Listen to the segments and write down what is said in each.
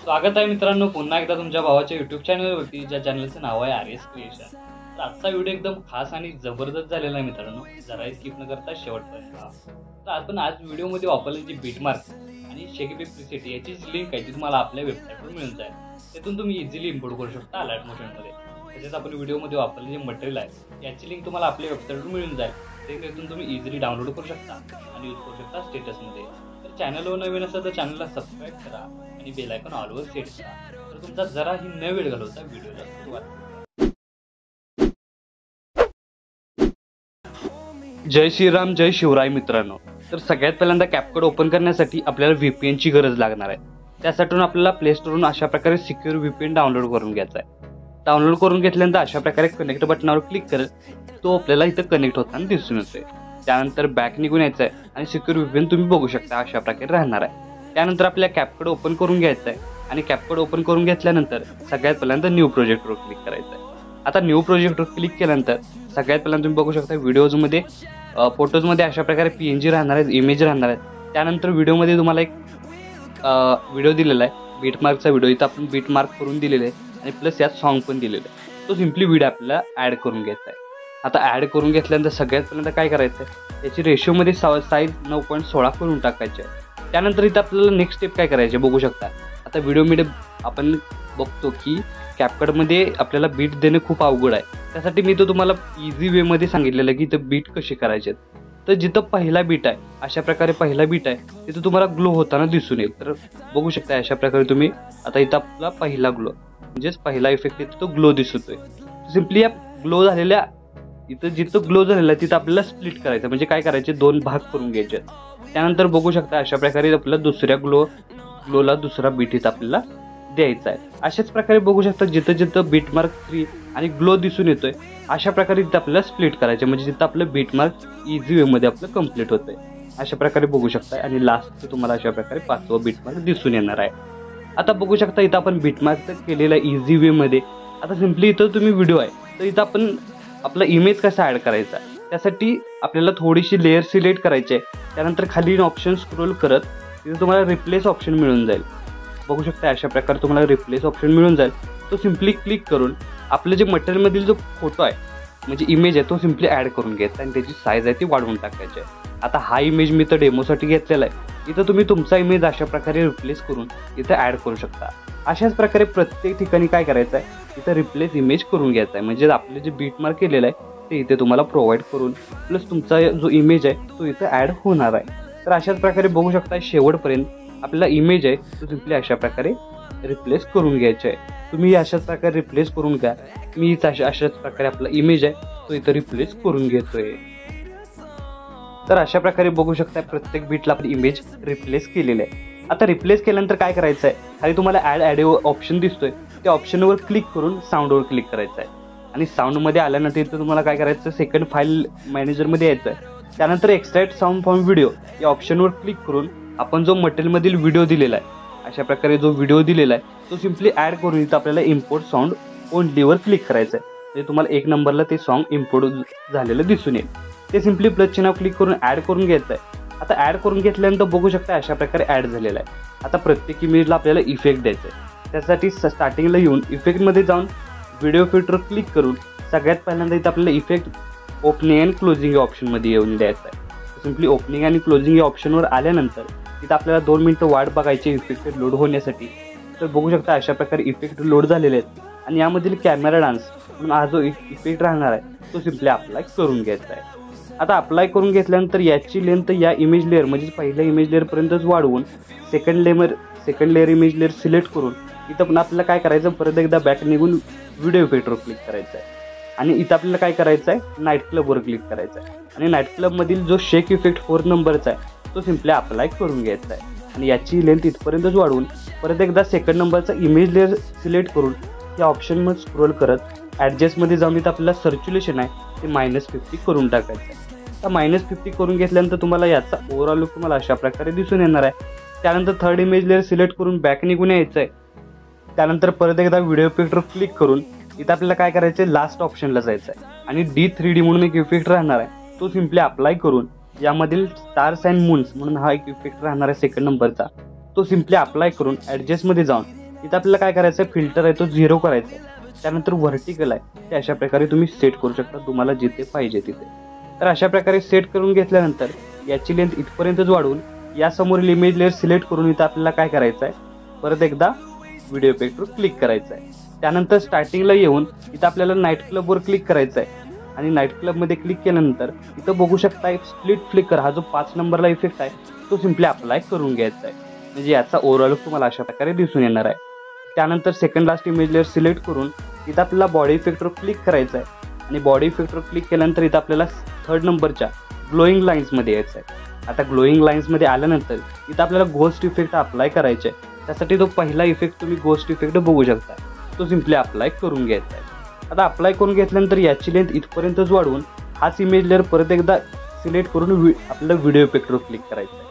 स्वागत आहे मित्रांनो पुन्हा एकदा तुमच्या भावाच्या यूट्यूब चॅनलवरती, ज्या चॅनलचं नाव आहे आर एस क्रिएशन. तर आजचा व्हिडिओ एकदम खास आणि जबरदस्त झालेला आहे मित्रांनो, जरा स्किप न करता शेवटपर्यंत पहा. तर आपण आज व्हिडिओमध्ये वापरलेली जी बीटमार्क आणि शेकीबी प्रीसेट याची लिंक आहे ती तुम्हाला आपल्या वेबसाईटवर मिळून जाईल. त्यातून तुम्ही इझिली इम्पोर्ट करू शकता अलर्ट मोशनमध्ये. तसेच आपण व्हिडिओमध्ये वापरलेले जे मटेरियल आहे याची लिंक तुम्हाला आपल्या वेबसाईटवर मिळून जाईल. त्यातून तुम्ही इझिली डाउनलोड करू शकता आणि यूज करू शकता स्टेटसमध्ये. तर चॅनलवर नवीन असेल तर चॅनलला सबस्क्राईब करा आणि बेल आयकॉन ऑलवर सेट करा. तर तुमचा जराही न वेळ घालवता व्हिडिओला सुरुवात करा. जय श्रीराम, जय शिवराय मित्रांनो. तर सगळ्यात पहिल्यांदा कॅपकट ओपन करण्यासाठी आपल्याला VPN ची गरज लागणार आहे. त्यासाठी आपल्याला प्ले स्टोरवरून अशा प्रकारे सिक्युअर VPN डाउनलोड करून घ्यायचा आहे. डाउनलोड करून घेतल्यानंतर अशा प्रकारे कनेक्ट बटनावर क्लिक करत तो आपल्याला इथं कनेक्ट होताना दिसून येतोय. त्यानंतर बॅक निघून यायचं आहे आणि सिक्युअर VPN तुम्ही बघू शकता अशा प्रकारे राहणार आहे. त्यानंतर आपल्या कॅपकट ओपन करून घ्यायचं आहे आणि कॅपकट ओपन करून घेतल्यानंतर सगळ्यात पहिल्यांदा न्यू प्रोजेक्टवर क्लिक करायचं आहे. आता न्यू प्रोजेक्टवर क्लिक केल्यानंतर सगळ्यात पहिल्यांदा तुम्ही बघू शकता व्हिडिओजमध्ये फोटोजमध्ये अशा प्रकारे PNG राहणार आहेत, इमेज राहणार आहेत. त्यानंतर व्हिडिओमध्ये तुम्हाला एक व्हिडिओ दिलेला आहे, बीटमार्कचा व्हिडिओ. इथं आपण बीटमार्क करून दिलेला आहे आणि प्लस यात सॉन्ग पण दिलेलं आहे. तो सिम्पली व्हिडिओ आपल्याला ॲड करून घ्यायचा आहे. आता ॲड करून घेतल्यानंतर सगळ्यात पहिल्यांदा काय करायचं आहे, त्याची रेशोमध्ये साईज 9.16 करून टाकायची आहे. त्यानंतर इथं आपल्याला नेक्स्ट स्टेप काय करायचे बघू शकता. आता व्हिडिओमध्ये आपण बघतो की कॅपकटमध्ये आपल्याला बीट देणं खूप अवघड आहे. त्यासाठी मी तो तुम्हाला इझी वेमध्ये सांगितलेलं आहे की इथं बीट कसे करायचे. तर जिथं पहिला बीट आहे अशा प्रकारे पहिला बीट आहे तिथं तुम्हाला ग्लो होताना दिसून येईल. तर बघू शकता अशा प्रकारे तुम्ही. आता इथं आपला पहिला ग्लो म्हणजेच पहिला इफेक्ट इथं तो ग्लो दिसतोय. सिम्पली या ग्लो झालेल्या इथं जिथं ग्लो झालेला आहे तिथं आपल्याला स्प्लिट करायचं, म्हणजे काय करायचे, दोन भाग करून घ्यायचे. त्यानंतर बघू शकता अशा प्रकारे आपल्याला दुसऱ्या ग्लोला दुसरा बीट इथं आपल्याला द्यायचा आहे. अशाच प्रकारे बघू शकता जिथं जिथं बीटमार्क 3 आणि ग्लो दिसून येतोय अशा प्रकारे तिथं आपल्याला स्प्लिट करायचे, म्हणजे जिथं आपलं बीटमार्क इझी वेमध्ये आपलं कम्प्लीट होतंय. अशा प्रकारे बघू शकता आणि लास्ट तुम्हाला अशा प्रकारे 5वा बीटमार्क दिसून येणार आहे. आता बघू शकता इथं आपण बीटमार्क केलेला इझी वेमध्ये. आता सिम्पली इथं तुम्ही व्हिडिओ आहे तर इथं आपण आपला इमेज कसा ॲड करायचा, त्यासाठी आपल्याला थोडीशी लेअर सिलेक्ट करायची आहे. त्यानंतर खाली ऑप्शन स्क्रोल करत तिथे तुम्हाला रिप्लेस ऑप्शन मिळून जाईल. बघू शकता अशा प्रकारे तुम्हाला रिप्लेस ऑप्शन मिळून जाईल. तो सिम्पली क्लिक करून आपलं जे मटेरियलमधील जो फोटो आहे म्हणजे इमेज आहे तो सिम्पली ॲड करून घ्यायचा आणि त्याची साईज आहे ती वाढवून टाकायची आहे. आता हा इमेज मी तर डेमोसाठी घेतलेला आहे. इथं तुम्ही तुमचा इमेज अशा प्रकारे रिप्लेस करून इथं ॲड करू शकता. अशाच प्रकारे प्रत्येक ठिकाणी काय करायचं आहे, इथं रिप्लेस इमेज करून घ्यायचा आहे, म्हणजे आपले जे बीटमार्क केलेलं आहे ते इथे तुम्हाला प्रोव्हाइड करून प्लस तुमचा जो इमेज आहे तो इथं ॲड होणार आहे. तर अशाच प्रकारे बघू शकता शेवटपर्यंत आपला इमेज आहे तो सिम्पली अशा प्रकारे रिप्लेस करून घ्यायचा आहे. तुम्ही अशाच प्रकारे रिप्लेस करून घ्या. मी अशाच प्रकारे आपला इमेज आहे तो इथं रिप्लेस करून घेतोय. तर अशा प्रकारे बघू शकता प्रत्येक बीटला आपण इमेज रिप्लेस केलेलं आहे. आता रिप्लेस केल्यानंतर काय करायचं आहे, खाली तुम्हाला ॲड ऑप्शन दिसतोय त्या ऑप्शनवर क्लिक करून साऊंडवर क्लिक करायचं आहे. आणि साऊंडमध्ये आल्यानंतर इथं तुम्हाला काय करायचं, सेकंड फाईल मॅनेजरमध्ये यायचं आहे. त्यानंतर एक्स्ट्रॅक्ट साऊंड फ्रॉम व्हिडिओ या ऑप्शनवर क्लिक करून आपण जो मटेरियलमधील व्हिडिओ दिलेला आहे अशा प्रकारे जो व्हिडिओ दिलेला आहे तो सिम्पली ॲड करून इथं आपल्याला इम्पोर्ट साऊंड ओनलीवर क्लिक करायचं आहे. म्हणजे तुम्हाला 1 नंबरला ते सॉन्ग इम्पोर्ट झालेलं दिसून येईल. ते सिम्पली प्लसचे नाव क्लिक करून ॲड करून घ्यायचं आहे. आता ॲड करून घेतल्यानंतर बघू शकता अशा प्रकारे ॲड झालेला आहे. आता प्रत्येक इमेजला आपल्याला इफेक्ट द्यायचा आहे. त्यासाठी स्टार्टिंगला येऊन इफेक्टमध्ये जाऊन व्हिडिओ फिल्टर क्लिक करून सगळ्यात पहिल्यांदा इथं आपल्याला इफेक्ट ओपनिंग अँड क्लोजिंग या ऑप्शनमध्ये येऊन द्यायचं आहे. सिम्पली ओपनिंग आणि क्लोजिंग या ऑप्शनवर आल्यानंतर तिथं आपल्याला 2 मिनिटं वाट बघायची इफेक्ट लोड होण्यासाठी. तर बघू शकता अशा प्रकारे इफेक्ट लोड झालेले आहेत आणि यामधील कॅमेरा डान्स म्हणून हा जो इफेक्ट राहणार आहे तो सिम्पली अप्लाय करून घ्यायचा आहे. आता अप्लाय करून घेतल्यानंतर याची लेंथ या इमेज लेअर म्हणजे पहिल्या इमेज लेअरपर्यंतच वाढवून second layer image layer select करून इथं पण आपल्याला काय करायचं, परत एकदा बॅक निघून व्हिडिओ इफेक्टवर क्लिक करायचं आहे. आणि इथं आपल्याला काय करायचं आहे, नाईट क्लबवर क्लिक करायचं आहे. आणि नाईट क्लबमधील जो शेक इफेक्ट 4 नंबरचा आहे तो सिम्पली अप्लाय करून घ्यायचा आहे. आणि याची लेंथ इथपर्यंतच वाढवून परत एकदा सेकंड नंबरचा इमेज लेअर सिलेक्ट करून या ऑप्शनमध्ये स्क्रोल करत ॲडजस्टमध्ये जाऊन इथं आपल्याला सर्क्युलेशन आहे ते -50 करून टाकायचं आहे. तर -50 करून घेतल्यानंतर तुम्हाला याचा ओव्हरऑल लुक तुम्हाला अशा प्रकारे दिसून येणार आहे. त्यानंतर थर्ड इमेज लेअर सिलेक्ट करून बॅक निघून यायचं आहे. त्यानंतर परत एकदा व्हिडिओ इफेक्टवर क्लिक करून इथं आपल्याला काय करायचं आहे, लास्ट ऑप्शनला जायचं आहे आणि D3D म्हणून एक इफेक्ट राहणार आहे तो सिम्पली अप्लाय करून यामधील स्टार्स अँड मून्स म्हणून हा एक इफेक्ट राहणार आहे सेकंड नंबरचा तो सिम्पली अप्लाय करून ॲडजस्टमध्ये जाऊन इथं आपल्याला काय करायचं आहे, फिल्टर आहे तो 0 करायचा आहे. त्यानंतर व्हर्टिकल आहे ते अशा प्रकारे तुम्ही सेट करू शकता तुम्हाला जिथे पाहिजे तिथे. तर अशा प्रकारे सेट करून घेतल्यानंतर याची लेंथ इथपर्यंतच वाढवून या समोरील इमेज लेअर सिलेक्ट करून इथं आपल्याला काय करायचं आहे, परत एकदा व्हिडिओ इफेक्टवर क्लिक करायचं आहे. त्यानंतर स्टार्टिंगला येऊन इथं आपल्याला नाईट क्लबवर क्लिक करायचं आहे आणि नाईट क्लबमध्ये क्लिक केल्यानंतर इथं बघू शकता एक स्प्लिट फ्लिकर हा जो 5 नंबरला इफेक्ट आहे तो सिम्पली अप्लाय करून घ्यायचा आहे. म्हणजे याचा ओव्हरऑल तुम्हाला अशा प्रकारे दिसून येणार आहे. त्यानंतर second last image layer select करून इथं आपल्याला बॉडी इफेक्टवर क्लिक करायचं आहे आणि बॉडी इफेक्टवर क्लिक केल्यानंतर इथं आपल्याला 3rd नंबरच्या ग्लोईंग लाईन्समध्ये यायचं आहे. आता ग्लोईंग लाईन्समध्ये आल्यानंतर इथं आपल्याला गोस्ट इफेक्ट अप्लाय करायचे आहे. त्यासाठी तो पहिला इफेक्ट तुम्ही गोस्ट इफेक्ट बघू शकता, तो सिम्पली अप्लाय करून घ्यायचा आहे. आता अप्लाय करून घेतल्यानंतर याची लेंथ इथपर्यंतच वाढवून हाच इमेज लेअर परत एकदा सिलेक्ट करून आपल्याला व्हिडिओ इफेक्टवर क्लिक करायचं आहे.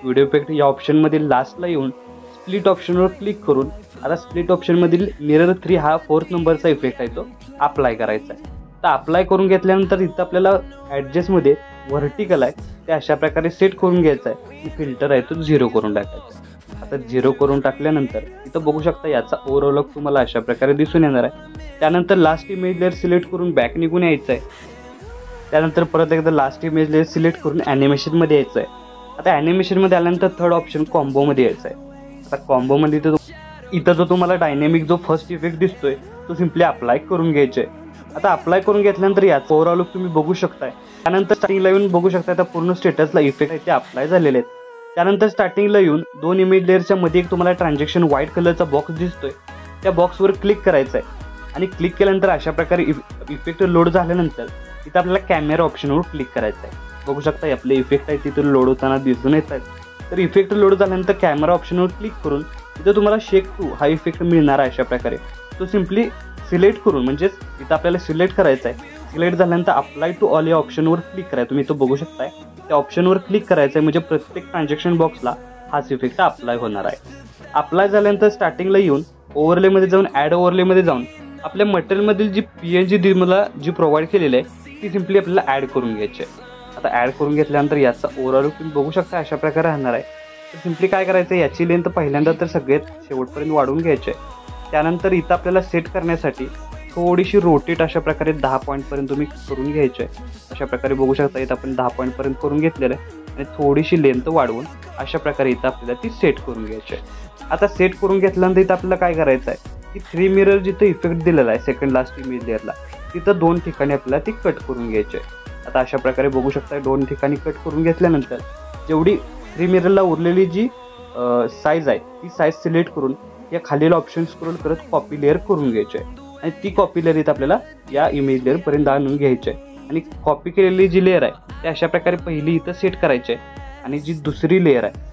व्हिडिओ इफेक्ट या ऑप्शनमध्ये लास्टला येऊन स्प्लिट ऑप्शनवर क्लिक करून आता स्प्लिट ऑप्शनमधील मिरर 3 हा 4th नंबरचा इफेक्ट आहे तो अप्लाय करायचा आहे. तर अप्लाय करून घेतल्यानंतर इथं आपल्याला ॲडजस्टमध्ये व्हर्टिकल आहे ते अशा प्रकारे सेट करून घ्यायचं आहे की फिल्टर आहे तो 0 करून टाकायचा. आता 0 करून टाकल्यानंतर इथं बघू शकता याचा ओव्हरऑल लुक तुम्हाला अशा प्रकारे दिसून येणार आहे. त्यानंतर लास्ट इमेज लेअर सिलेक्ट करून बॅक निघून यायचं आहे. त्यानंतर परत एकदा लास्ट इमेज लेअर सिलेक्ट करून ॲनिमेशनमध्ये यायचं आहे. आता ॲनिमेशनमध्ये आल्यानंतर 3rd ऑप्शन कॉम्बोमध्ये यायचं आहे. आता कॉम्बोमध्ये इथं जो तुम्हाला डायनॅमिक जो फर्स्ट इफेक्ट दिसतोय तो सिम्पली अप्लाय करून घ्यायचे आहे. आता अप्लाय करून घेतल्यानंतर याचा ओव्हरऑल लुक तुम्ही बघू शकताय. त्यानंतर स्टार्टिंगला येऊन बघू शकता आता पूर्ण स्टेटसला इफेक्ट आहे ते अप्लाय झालेले आहेत. त्यानंतर स्टार्टिंगला येऊन 2 इमेज लेअरच्या मध्ये एक तुम्हाला ट्रान्झॅक्शन व्हाईट कलरचा बॉक्स दिसतोय, त्या बॉक्सवर क्लिक करायचं आहे आणि क्लिक केल्यानंतर अशा प्रकारे इफेक्ट लोड झाल्यानंतर इथं आपल्याला कॅमेरा ऑप्शनवर क्लिक करायचं आहे. बघू शकता आपले इफेक्ट आहे तिथून लोड होताना दिसून येत आहेत. तर इफेक्ट लोड झाल्यानंतर कॅमेरा ऑप्शनवर क्लिक करून इथं तुम्हाला शेक टू हा इफेक्ट मिळणार आहे. अशा प्रकारे तो सिम्पली सिलेक्ट करून म्हणजेच इथं आपल्याला सिलेक्ट करायचं आहे. सिलेक्ट झाल्यानंतर अप्लाय टू ऑल या ऑप्शनवर क्लिक करायचं. तुम्ही इथं बघू शकताय त्या ऑप्शनवर क्लिक करायचं आहे म्हणजे प्रत्येक ट्रान्झॅक्शन बॉक्सला हाच इफेक्ट अप्लाय होणार आहे. अप्लाय झाल्यानंतर स्टार्टिंगला येऊन ओव्हरलेमध्ये जाऊन ॲड ओव्हरलेमध्ये जाऊन आपल्या मटेरियलमधील जी PNG मला जी प्रोव्हाइड केलेली आहे ती सिम्पली आपल्याला ॲड करून घ्यायची आहे. आता ॲड करून घेतल्यानंतर याचा ओव्हरऑल तुम्ही बघू शकता अशा प्रकारे राहणार आहे. तर सिम्पली काय करायचं आहे, याची लेंथ पहिल्यांदा तर सगळ्यात शेवटपर्यंत वाढवून घ्यायची आहे. त्यानंतर इथं आपल्याला सेट करण्यासाठी थोडीशी रोटेट अशा प्रकारे 10 पॉईंटपर्यंत तुम्ही करून घ्यायचे आहे. अशा प्रकारे बघू शकता इथं आपण 10 पॉईंटपर्यंत करून घेतलेलं आहे आणि थोडीशी लेंथ वाढवून अशा प्रकारे इथं आपल्याला ती सेट करून घ्यायची आहे. आता सेट करून घेतल्यानंतर इथं आपल्याला काय करायचं आहे की 3 मिरर जिथं इफेक्ट दिलेला आहे सेकंड लास्ट इमेज लेअरला तिथं 2 ठिकाणी आपल्याला ती कट करून घ्यायची आहे. आता अशा प्रकारे बघू शकता 2 ठिकाणी कट करून घेतल्यानंतर जेवढी 3 मिररला उरलेली जी साईज आहे ती साईज सिलेक्ट करून या खालील ऑप्शन स्क्रोल करत कॉपी लेअर करून घ्यायची आहे आणि ती कॉपी लेअर इथं आपल्याला या इमेज लेअरपर्यंत आणून घ्यायची आहे. आणि कॉपी केलेली जी लेअर आहे ती अशा प्रकारे पहिली इथं सेट करायची आहे आणि जी दुसरी लेअर आहे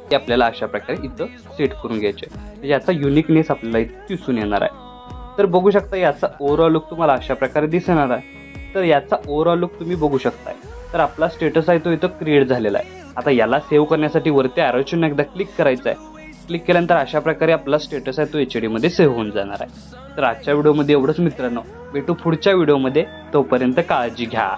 ती आपल्याला अशा प्रकारे इथं सेट करून घ्यायची आहे. म्हणजे याचा युनिकनेस आपल्याला इथं दिसून येणार आहे. तर बघू शकता याचा ओव्हरऑल लुक तुम्हाला अशा प्रकारे दिसणार आहे. तर याचा ओव्हरऑल लुक तुम्ही बघू शकताय. तर आपला स्टेटस आहे तो इथं क्रिएट झालेला आहे. आता याला सेव्ह करण्यासाठी वरती ॲरोचिन्ह एकदा क्लिक करायचं आहे. क्लिक केल्यानंतर अशा प्रकारे आपला स्टेटस आहे तो HD मध्ये सेव्ह होऊन जाणार आहे. तर आजच्या व्हिडिओमध्ये एवढंच मित्रांनो, भेटू पुढच्या व्हिडिओमध्ये. तोपर्यंत काळजी घ्या.